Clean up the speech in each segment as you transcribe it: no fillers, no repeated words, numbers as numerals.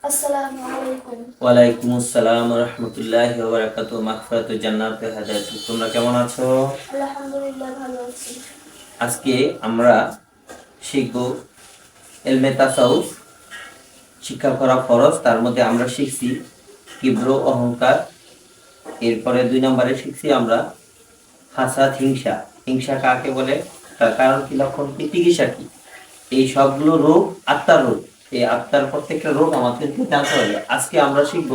আসসালামু আলাইকুম। ওয়ালাইকুম আসসালাম ওয়া রাহমাতুল্লাহি ওয়া বারাকাতুহু। মাগফিরাতুল জান্নাতুল হাদায়াত। তোমরা কেমন আছো? আলহামদুলিল্লাহ ভালো আছি। আজকে আমরা শিখব ইলমে তাসাউফ, শিক্ষা করা ফরজ। তার মধ্যে আমরা শিখছি কিব্র, অহংকার। এরপরে 2 নম্বরে শিখছি আমরা হাসাদ, হিংসা। হিংসা কাকে বলে, তার কারণ কি, লক্ষণ কি, চিকিৎসা কি। এই সবগুলো রোগ আত্মার রোগ। এই আত্মার প্রত্যেকটা রোগ আমাদেরকে জানতে হবে। আজকে আমরা শিখব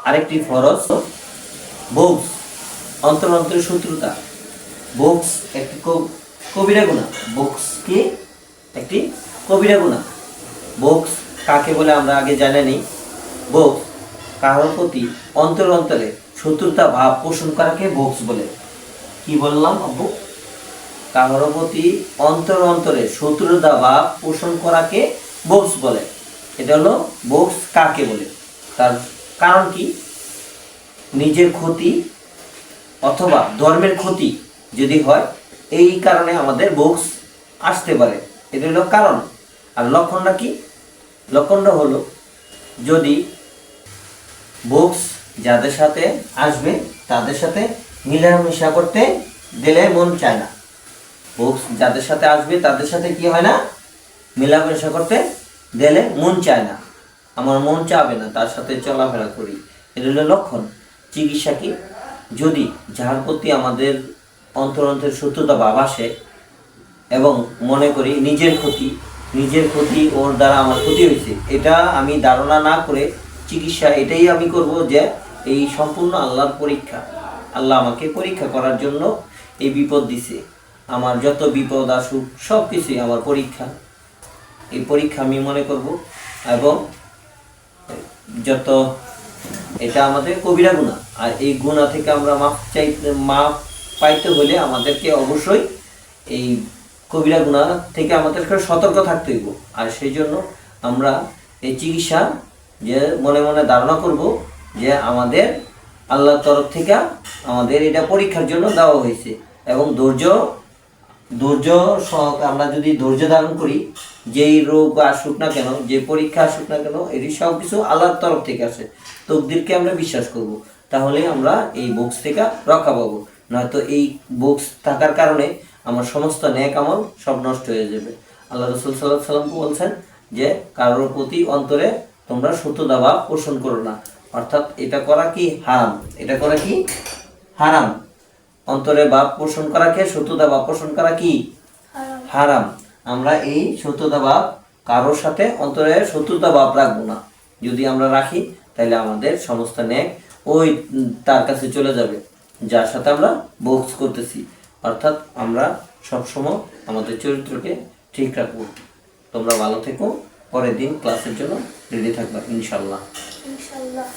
আরেকটি ফরজ, বুগস, অন্তর অন্তরের শত্রুতা। বুগস একটি কবিরা গুনাহ। বুগস কি একটি কবিরা গুনাহ। বুগস কাকে বলে আমরা আগে জানি নি। বুগস কারোর প্রতি অন্তর অন্তরে শত্রুতা ভাব পোষণ করাকে বুগস বলে। কি বললাম আব্বু? কারোর প্রতি অন্তর অন্তরে শত্রুতা ভাব পোষণ করাকে বুগস বলে। এটা হলো বুগস কাকে বলে। তার কারণ কি, নিজের ক্ষতি অথবা ধর্মের ক্ষতি যদি হয়, এই কারণে আমাদের বুগস আসতে পারে। এটা হলো কারণ। আর লক্ষণটা কি? লক্ষণটা হলো, যদি বুগস যাদের সাথে আসবে তাদের সাথে মিলামেশা করতে দিলে মন চায় না। বুগস যাদের সাথে আসবে তাদের সাথে কি হয় না, মেলামেশা করতে দিলে মন চায় না। আমার মন চাবে না তার সাথে চলাফেরা করি। এটা হলো লক্ষণ। চিকিৎসা কি, যদি যার প্রতি আমাদের অন্তরের শত্রুতা ভাব আসে এবং মনে করি নিজের ক্ষতি, ওর দ্বারা আমার ক্ষতি হয়েছে, এটা আমি ধারণা না করে চিকিৎসা এটাই আমি করব যে এই সম্পূর্ণ আল্লাহর পরীক্ষা। আল্লাহ আমাকে পরীক্ষা করার জন্য এই বিপদ দিছে। আমার যত বিপদ আসুক সব কিছুই আমার পরীক্ষা। এই পরীক্ষা আমি মনে করব। এবং যত এটা আমাদের কবিরা গুনাহ। আর এই গুনাহ থেকে আমরা মাফ পাইতে হলে আমাদেরকে অবশ্যই এই কবিরা গুনাহ থেকে আমাদেরকে সতর্ক থাকতে হইব। আর সেই জন্য আমরা এই চিকিৎসা যে মনে মনে ধারণা করব যে আমাদের আল্লাহর তরফ থেকে আমাদের এটা পরীক্ষার জন্য দেওয়া হয়েছে। এবং ধৈর্য আমরা যদি ধৈর্য ধারণ করি, যেই রোগ আসুক না কেন, যে পরীক্ষা আসুক না কেন, এটি সব কিছু আল্লাহর তরফ থেকে আসে। তকদিরকে আমরা বিশ্বাস করব, তাহলে আমরা এই বুকস থেকে রক্ষা পাবো। নয়তো এই বুকস থাকার কারণে আমার সমস্ত নেক আমল সব নষ্ট হয়ে যাবে। আল্লাহ রাসূল সাল্লাল্লাহু আলাইহি ওয়াসাল্লাম বলছেন যে কারোর প্রতি অন্তরে তোমরা শত্রুতা ভাব পোষণ করো না। অর্থাৎ এটা করা কি হারাম। এটা করা কি হারাম। অন্তরে ভাব পোষণ করাকে, শত্রুতা ভাব পোষণ করা কি হারাম। আমরা এই শত্রুতা ভাব কারোর সাথে অন্তরে শত্রুতা ভাব রাখবো না। যদি আমরা রাখি তাহলে আমাদের সমস্ত নেক ওই তার কাছে চলে যাবে যার সাথে আমরা বুগস করতেছি। অর্থাৎ আমরা সবসময় আমাদের চরিত্রকে ঠিক রাখবো। তোমরা ভালো থেকো। পরের দিন ক্লাসের জন্য রেডি থাকবা ইনশাল্লাহ। ইনশাআল্লাহ।